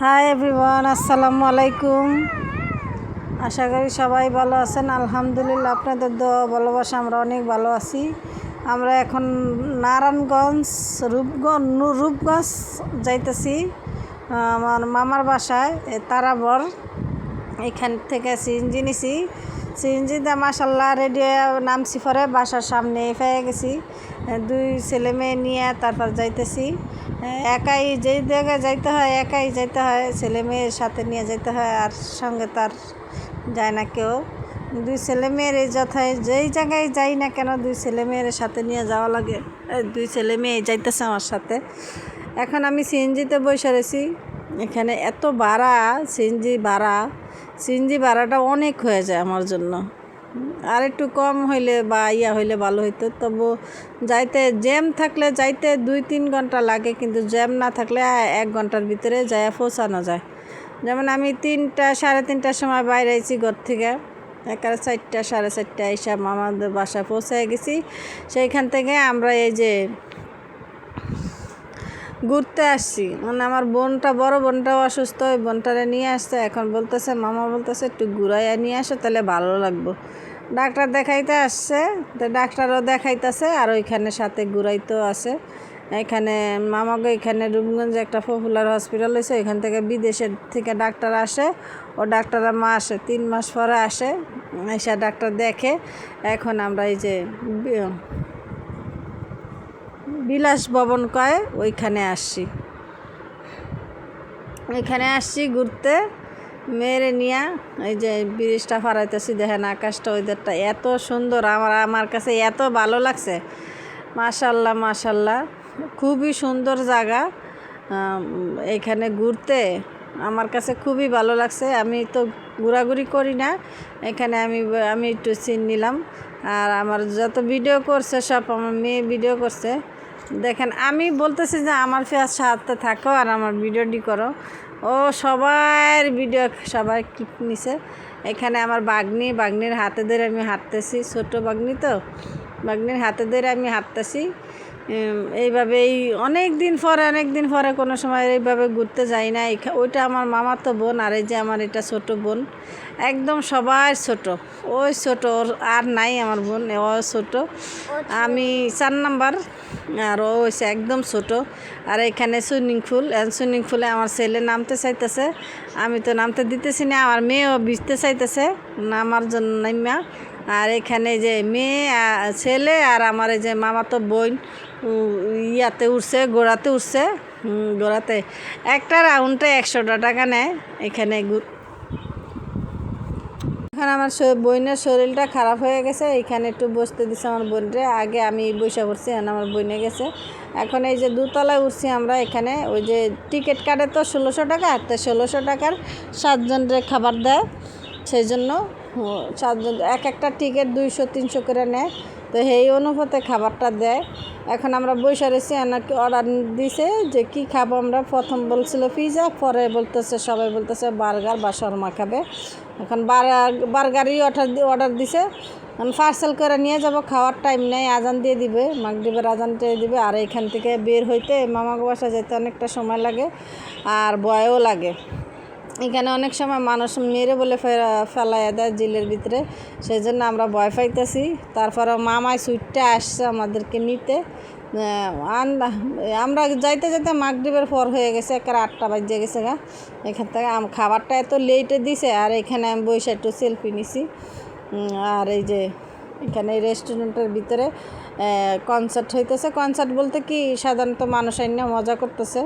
Hi everyone, আসসালামু আলাইকুম। আশা করি সবাই ভালো আছেন। আলহামদুলিল্লাহ, আপনাদের দোয়া ভালোবাসা আমরা অনেক ভালো আছি। আমরা এখন নারায়ণগঞ্জ রূপগঞ্জ যাইতেছি আমার মামার বাসায় তারাবর। এখান থেকে সিএনজি নিছি। সিএনজিতে মাশাল্লাহ রেডি নামছি, পরে বাসার সামনে পেয়ে গেছি। দুই ছেলে মেয়ে নিয়ে তারপর যাইতেছি। একাই যেই জায়গায় যাইতে হয় একাই যাইতে হয়, ছেলে মেয়ের সাথে নিয়ে যেতে হয়, আর সঙ্গে তার যায় না কেউ। দুই ছেলে মেয়ের যথায় যেই জায়গায় যাই না কেন দুই ছেলে মেয়ের সাথে নিয়ে যাওয়া লাগে। দুই ছেলে মেয়ে যাইতেছে আমার সাথে। এখন আমি সিএনজিতে বসে রয়েছি। এখানে এত ভাড়া, সিএনজি ভাড়াটা অনেক হয়ে যায় আমার জন্য। আর একটু কম হইলে বা হইলে ভালো হইতো। তবু যাইতে জ্যাম থাকলে যাইতে 2-3 ঘন্টা লাগে, কিন্তু জ্যাম না থাকলে 1 ঘন্টার ভিতরে যাইয়া পৌঁছানো যায়। যেমন আমি 3-3:30 সময় বাইরে আইছি ঘর থেকে, একেবারে 4-4:30 এসে আমাদের বাসায় পৌঁছে গেছি। সেইখান থেকে আমরা এই যে ঘুরতে আসছি। মানে আমার বড় বোনটাও অসুস্থ, ওই বোনটারে নিয়ে আসছে। এখন বলতেছে, মামা বলতেছে একটু ঘুরাইয়া নিয়ে আসো, তাহলে ভালো লাগবো। ডাক্তার দেখাইতে আসছে, তো ডাক্তারও দেখাইতেছে, আর ওইখানে সাথে ঘুরাইতেও আছে। এখানে মামাকে এখানে রূপগঞ্জে একটা পপুলার হসপিটাল হয়েছে, ওইখান থেকে বিদেশের থেকে ডাক্তার আসে। ও ডাক্তাররা 3 মাস পরে আসে, এসে ডাক্তার দেখে। এখন আমরা এই যে বিলাস ভবন কয় ওইখানে আসছি ঘুরতে মেরে নিয়ে। এই যে ব্রিজটা ফারাইতেছি, দেখেন আকাশটা, ওয়েদারটা এত সুন্দর। আমার কাছে এত ভালো লাগছে। মাশাল্লাহ খুবই সুন্দর জায়গা। এখানে ঘুরতে আমার কাছে খুবই ভালো লাগছে। আমি তো ঘোরাঘুরি করি না, এখানে আমি একটু সিন নিলাম। আর আমার যত ভিডিও করছে সব আমার মেয়ে ভিডিও করছে। দেখেন, আমি বলতেছি যে আমার ফেস সাথে থাকো আর আমার ভিডিওটি করো। ও সবার ভিডিও সবাই ক্লিপ নিছে। এখানে আমার বাগনির হাতে ধরে আমি হাঁটতেছি। ছোট বাগনি তো, বাগনির হাতে ধরে আমি হাঁটতেছি। এইভাবেই অনেক দিন পরে কোনো সময় এইভাবে ঘুরতে যাই না। ওইটা আমার মামার তো বোন, আর এই যে আমার এটা ছোট বোন, একদম সবাই ছোট। ওই ছোট, ওর আর নাই আমার বোন, ও ছোট। আমি 4 নাম্বার, আর ও হয়েছে একদম ছোট। আর এখানে সুইমিং পুলে আমার ছেলে নামতে চাইতেছে, আমি তো নামতে দিতেছি না। আমার মেয়েও ভিজতে চাইতেছে নামার জন্য নাইমা। আর এখানে যে মেয়ে ছেলে আর আমার এই যে মামাতো বোন গোড়াতে উঠছে। গোড়াতে একটা রাউন্ডে 100 টাকা নেয় এখানে। এখন আমার বোনের শরীরটা খারাপ হয়ে গেছে, এইখানে একটু বসতে দিছে আমার বোনরে। আগে আমি বসে পড়ছি, এখন আমার বোনে গেছে। এখন এই যে দোতলায় উঠছি আমরা। এখানে ওই যে টিকিট কাটে তো 1600 টাকা, তো 1600 টাকার 7 জনের খাবার দেয়। সেই জন্য 7 জন একটা টিকিট 200-300 করে নেয়, তো এই অনুপাতে খাবারটা দেয়। এখন আমরা বসে রয়েছি, এনাকে অর্ডার দিছে যে কি খাবো আমরা। প্রথম বলছিল পিজা, পরে সবাই বলতেছে বার্গার বা শর্মা খাবে। এখন বার্গারই অর্ডার দিছে। এখন পার্সেল করে নিয়ে যাব, খাওয়ার টাইম নেই, আজান দিয়ে দিবে, মাগরিবের আজান দিয়ে দিবে। আর এখান থেকে বের হইতে মামাকে বাসা যেতে অনেকটা সময় লাগে, আর ভয়ও লাগে। এখানে অনেক সময় মানুষ মেরে বলে ফেলাইয়া দেয় জিলের ভিতরে, সেই জন্য আমরা ভয় পাইতেছি। তারপরে মামায় সুইটটা আসছে আমাদেরকে নিতে। আমরা যাইতে মাগরিবের পর হয়ে গেছে, একেবারে 8টা বাজে গেছে গা। এখান থেকে খাবারটা এত লেটে দিছে, আর এখানে আমি বসে একটু সেলফি নিছি। আর এই যে এখানে এই রেস্টুরেন্টের ভিতরে কনসার্ট হইতেছে। কনসার্ট বলতে কি, সাধারণত মানুষ আইনা মজা করতেছে।